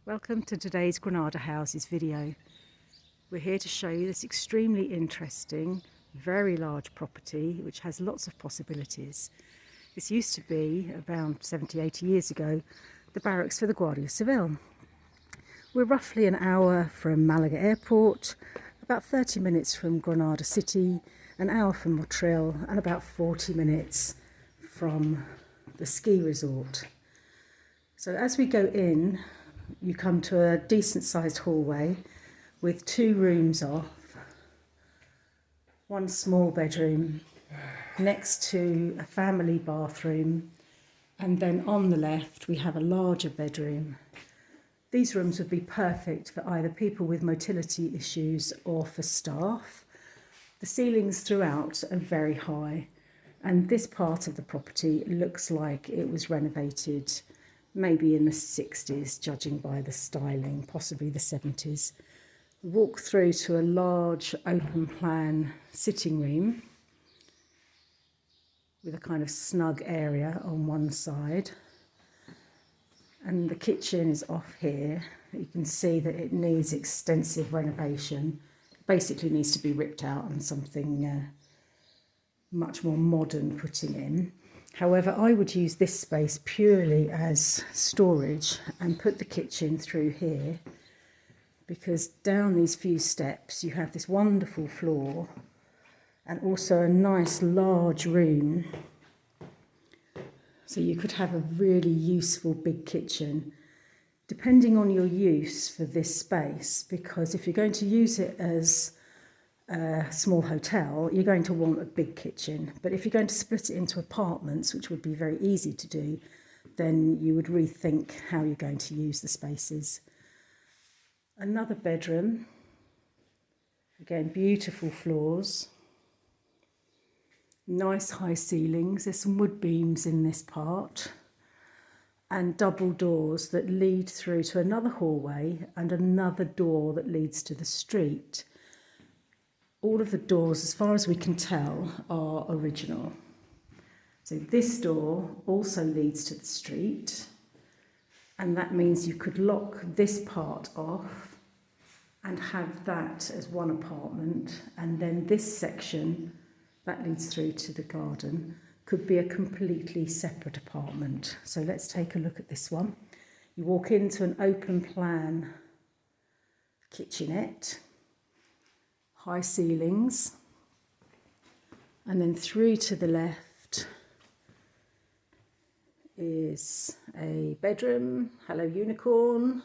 Welcome to today's Granada Houses video. We're here to show you this extremely interesting, very large property which has lots of possibilities. This used to be, around 70-80 years ago, the barracks for the Guardia Civil. We're roughly an hour from Malaga Airport, about 30 minutes from Granada City, an hour from Montefrio, and about 40 minutes from the ski resort. So as we go in, you come to a decent sized hallway with two rooms off, one small bedroom next to a family bathroom, and then on the left we have a larger bedroom. These rooms would be perfect for either people with motility issues or for staff. The ceilings throughout are very high, and this part of the property looks like it was renovated maybe in the 60s, judging by the styling, possibly the 70s. Walk through to a large open plan sitting room with a kind of snug area on one side. And the kitchen is off here. You can see that it needs extensive renovation. It basically needs to be ripped out and something much more modern putting in. However, I would use this space purely as storage and put the kitchen through here, because down these few steps you have this wonderful floor and also a nice large room. So you could have a really useful big kitchen, depending on your use for this space, because if you're going to use it as a small hotel, you're going to want a big kitchen. But if you're going to split it into apartments, which would be very easy to do, then you would rethink how you're going to use the spaces. Another bedroom, again beautiful floors, nice high ceilings. There's some wood beams in this part, and double doors that lead through to another hallway and another door that leads to the street. All of the doors, as far as we can tell, are original. So this door also leads to the street, and that means you could lock this part off and have that as one apartment, and then this section that leads through to the garden could be a completely separate apartment. So let's take a look at this one. You walk into an open plan kitchenette, high ceilings, and then through to the left is a bedroom. Hello unicorn.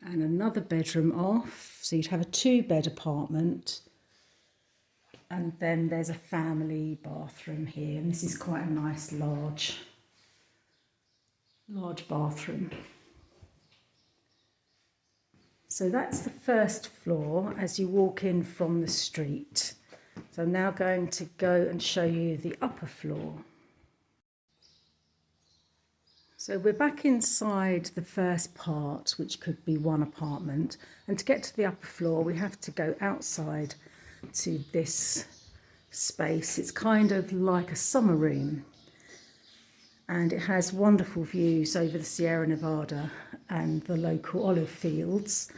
And another bedroom off, so you'd have a 2-bed apartment, and then there's a family bathroom here, and this is quite a nice large bathroom. So that's the first floor as you walk in from the street. So I'm now going to go and show you the upper floor. So we're back inside the first part, which could be one apartment. And to get to the upper floor, we have to go outside to this space. It's kind of like a summer room, and it has wonderful views over the Sierra Nevada and the local olive fields.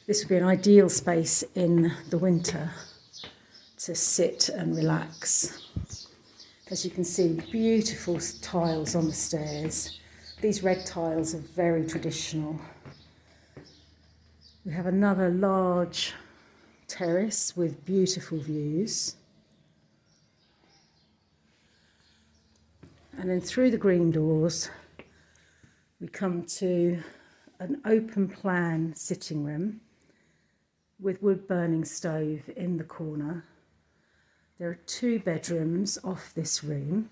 This would be an ideal space in the winter to sit and relax. As you can see, beautiful tiles on the stairs. These red tiles are very traditional. We have another large terrace with beautiful views. And then through the green doors, we come to an open plan sitting room with wood burning stove in the corner. There are 2 bedrooms off this room.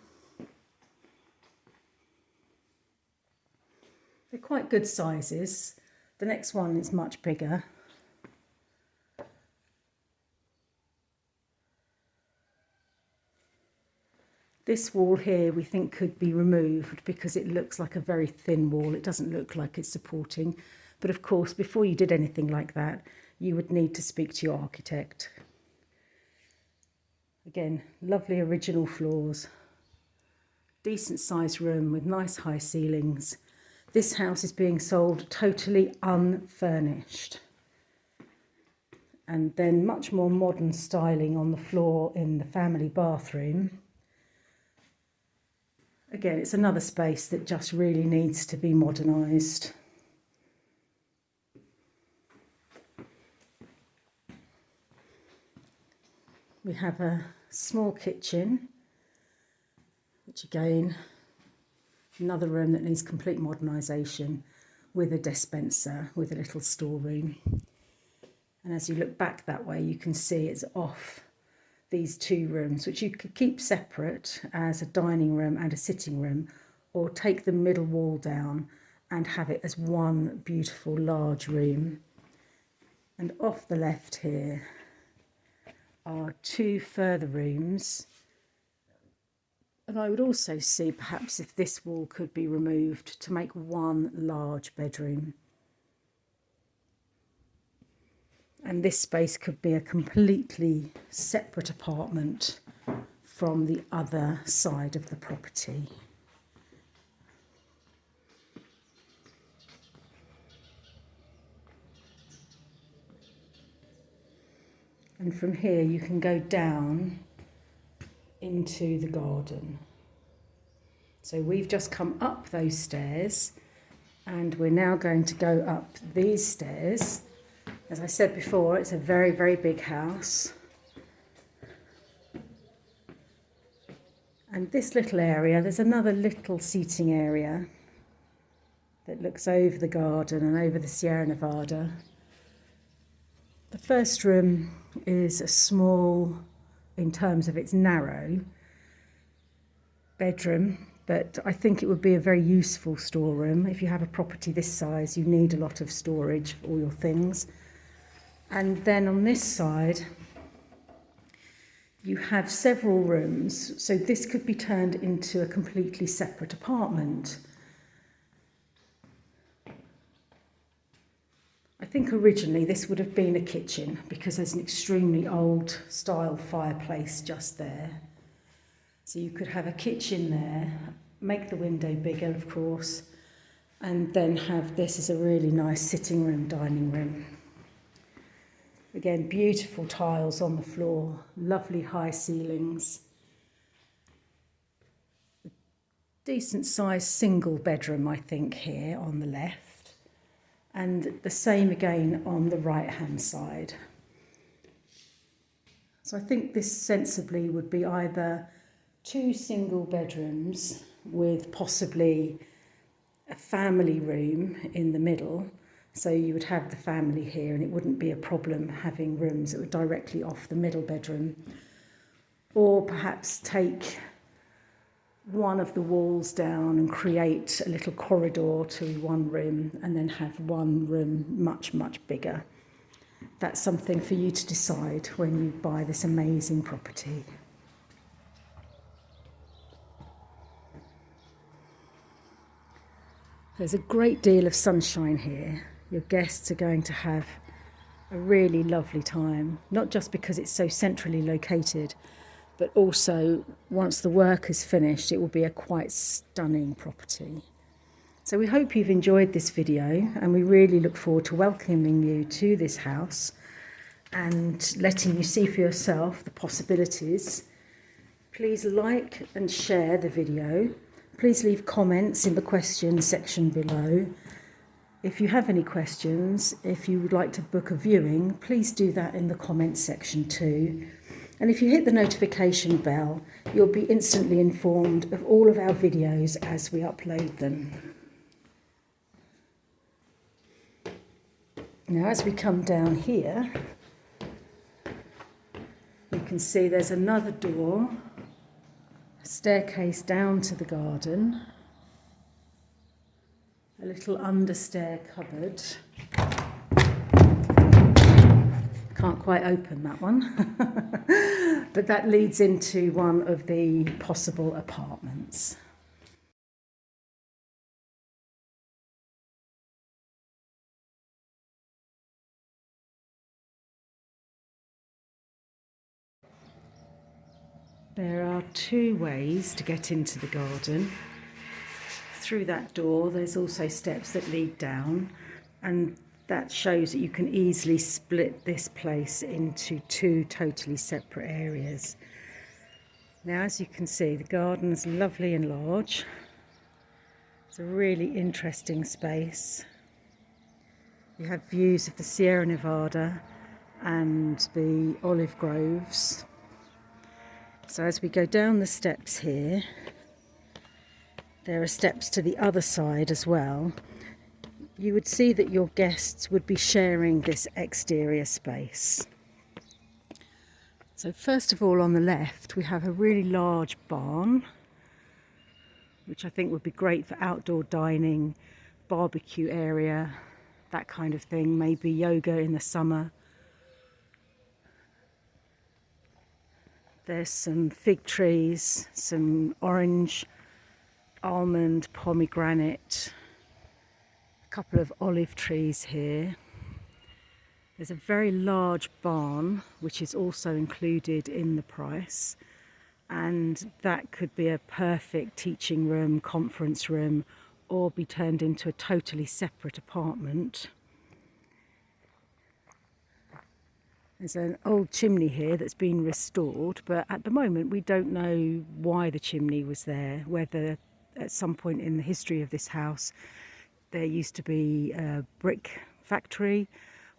They're quite good sizes. The next one is much bigger. This wall here we think could be removed because it looks like a very thin wall. It doesn't look like it's supporting. But of course, before you did anything like that, you would need to speak to your architect. Again, lovely original floors. decent sized room with nice high ceilings. This house is being sold totally unfurnished. And then much more modern styling on the floor in the family bathroom. Again, it's another space that just really needs to be modernised. We have a small kitchen, which again, another room that needs complete modernisation, with a dispenser, with a little storeroom. And as you look back that way, you can see it's off these two rooms, which you could keep separate as a dining room and a sitting room, or take the middle wall down and have it as one beautiful large room. And off the left here are two further rooms. And I would also see perhaps if this wall could be removed to make one large bedroom. And this space could be a completely separate apartment from the other side of the property. And from here you can go down into the garden. So we've just come up those stairs and we're now going to go up these stairs. As I said before, it's a very, very big house. And this little area, there's another little seating area that looks over the garden and over the Sierra Nevada. The first room is a small, in terms of its narrow, bedroom, but I think it would be a very useful storeroom. If you have a property this size, you need a lot of storage for all your things. And then on this side, you have several rooms, so this could be turned into a completely separate apartment. I think originally this would have been a kitchen because there's an extremely old style fireplace just there. So you could have a kitchen there, make the window bigger of course, and then have this as a really nice sitting room, dining room. Again, beautiful tiles on the floor, lovely high ceilings. Decent sized single bedroom, I think, here on the left. And the same again on the right hand side. So I think this sensibly would be either two single bedrooms with possibly a family room in the middle. So you would have the family here and it wouldn't be a problem having rooms that were directly off the middle bedroom. Or perhaps take one of the walls down and create a little corridor to one room and then have one room much, much bigger. That's something for you to decide when you buy this amazing property. There's a great deal of sunshine here. Your guests are going to have a really lovely time, not just because it's so centrally located, but also once the work is finished, it will be a quite stunning property. So we hope you've enjoyed this video and we really look forward to welcoming you to this house and letting you see for yourself the possibilities. Please like and share the video. Please leave comments in the questions section below. If you have any questions, if you would like to book a viewing, please do that in the comments section too. And if you hit the notification bell, you'll be instantly informed of all of our videos as we upload them. Now, as we come down here, you can see there's another door, a staircase down to the garden, a little understair cupboard. Can't quite open that one, but that leads into one of the possible apartments. There are two ways to get into the garden. Through that door, there's also steps that lead down, and that shows that you can easily split this place into two totally separate areas. Now, as you can see, the garden's lovely and large. It's a really interesting space. You have views of the Sierra Nevada and the olive groves. So as we go down the steps here, there are steps to the other side as well. You would see that your guests would be sharing this exterior space. So first of all, on the left, we have a really large barn, which I think would be great for outdoor dining, barbecue area, that kind of thing, maybe yoga in the summer. There's some fig trees, some orange, almond, pomegranate, a couple of olive trees here. There's a very large barn which is also included in the price, and that could be a perfect teaching room, conference room, or be turned into a totally separate apartment. There's an old chimney here that's been restored, but at the moment we don't know why the chimney was there, whether at some point in the history of this house there used to be a brick factory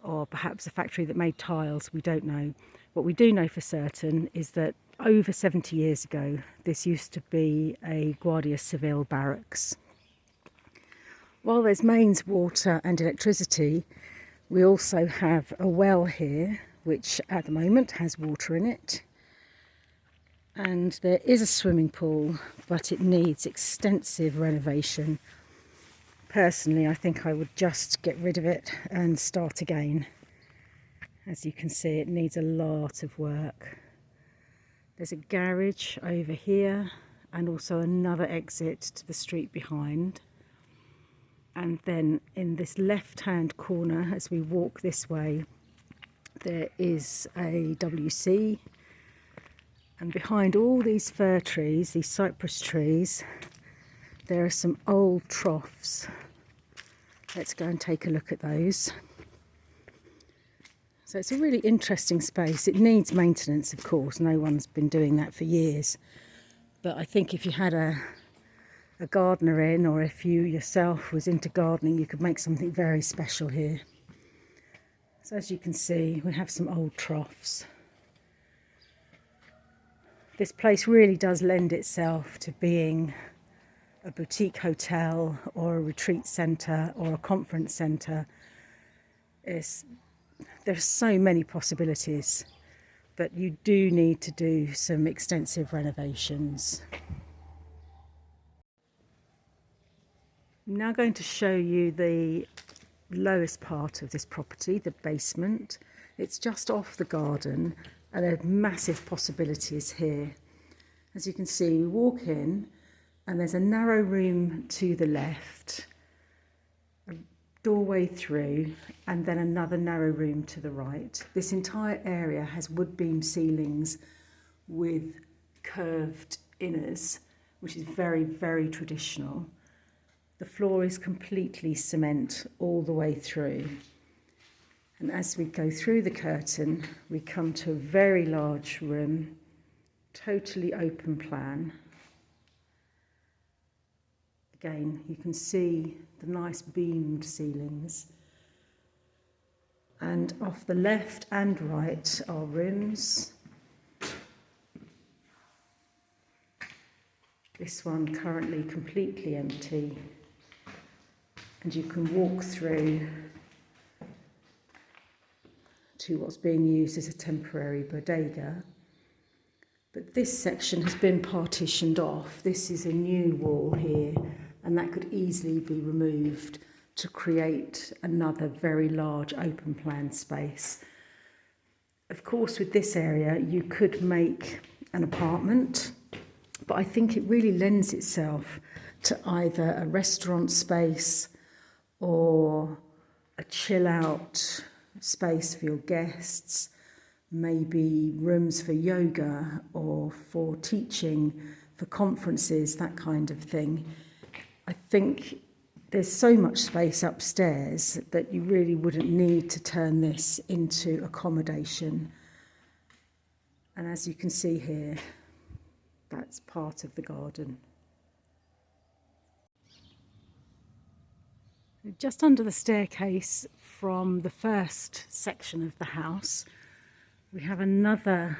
or perhaps a factory that made tiles. We don't know. What we do know for certain is that over 70 years ago this used to be a Guardia Civil barracks. While there's mains, water and electricity, we also have a well here which at the moment has water in it, and there is a swimming pool, but it needs extensive renovation. Personally, I think I would just get rid of it and start again. As you can see, it needs a lot of work. There's a garage over here and also another exit to the street behind. And then in this left-hand corner, as we walk this way, there is a WC, and behind all these fir trees, these cypress trees, there are some old troughs. Let's go and take a look at those. So it's a really interesting space. It needs maintenance, of course. No one's been doing that for years. But I think if you had a gardener in, or if you yourself was into gardening, you could make something very special here. So as you can see, we have some old troughs. This place really does lend itself to being a boutique hotel or a retreat centre or a conference centre. There's so many possibilities, but you do need to do some extensive renovations. I'm now going to show you the lowest part of this property, the basement. It's just off the garden and there are massive possibilities here. As you can see, we walk in and there's a narrow room to the left, a doorway through, and then another narrow room to the right. This entire area has wood beam ceilings with curved inners, which is very, very traditional. The floor is completely cement all the way through. And as we go through the curtain, we come to a very large room, totally open plan. Again, you can see the nice beamed ceilings. And off the left and right are rooms. This one currently completely empty. And you can walk through to what's being used as a temporary bodega. But this section has been partitioned off. This is a new wall here, and that could easily be removed to create another very large open plan space. Of course, with this area, you could make an apartment, but I think it really lends itself to either a restaurant space or a chill out space for your guests, maybe rooms for yoga or for teaching, for conferences, that kind of thing. I think there's so much space upstairs that you really wouldn't need to turn this into accommodation. And as you can see here, that's part of the garden. Just under the staircase from the first section of the house, we have another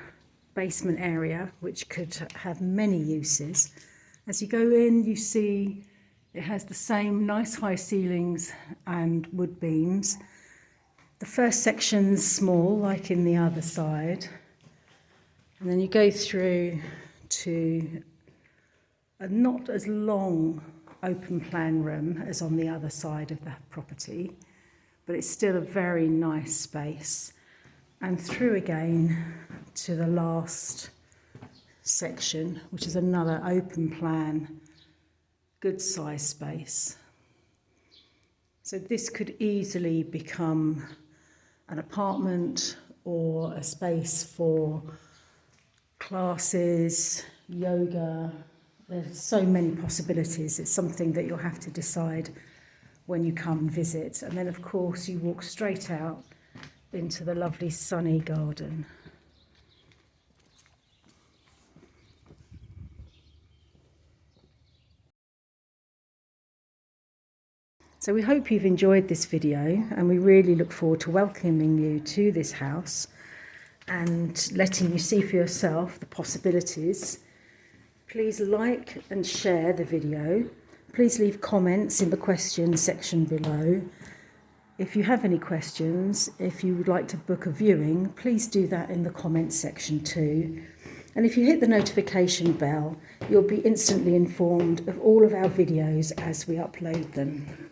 basement area which could have many uses. As you go in, you see it has the same nice high ceilings and wood beams. The first section's small, like in the other side, and then you go through to a not as long open plan room as on the other side of the property, but it's still a very nice space. And through again to the last section, which is another open plan, good size space. So this could easily become an apartment or a space for classes, yoga. There's so many possibilities. It's something that you'll have to decide when you come and visit. And then, of course, you walk straight out into the lovely sunny garden. So we hope you've enjoyed this video, and we really look forward to welcoming you to this house and letting you see for yourself the possibilities. Please like and share the video. Please leave comments in the questions section below. If you have any questions, if you would like to book a viewing, please do that in the comments section too. And if you hit the notification bell, you'll be instantly informed of all of our videos as we upload them.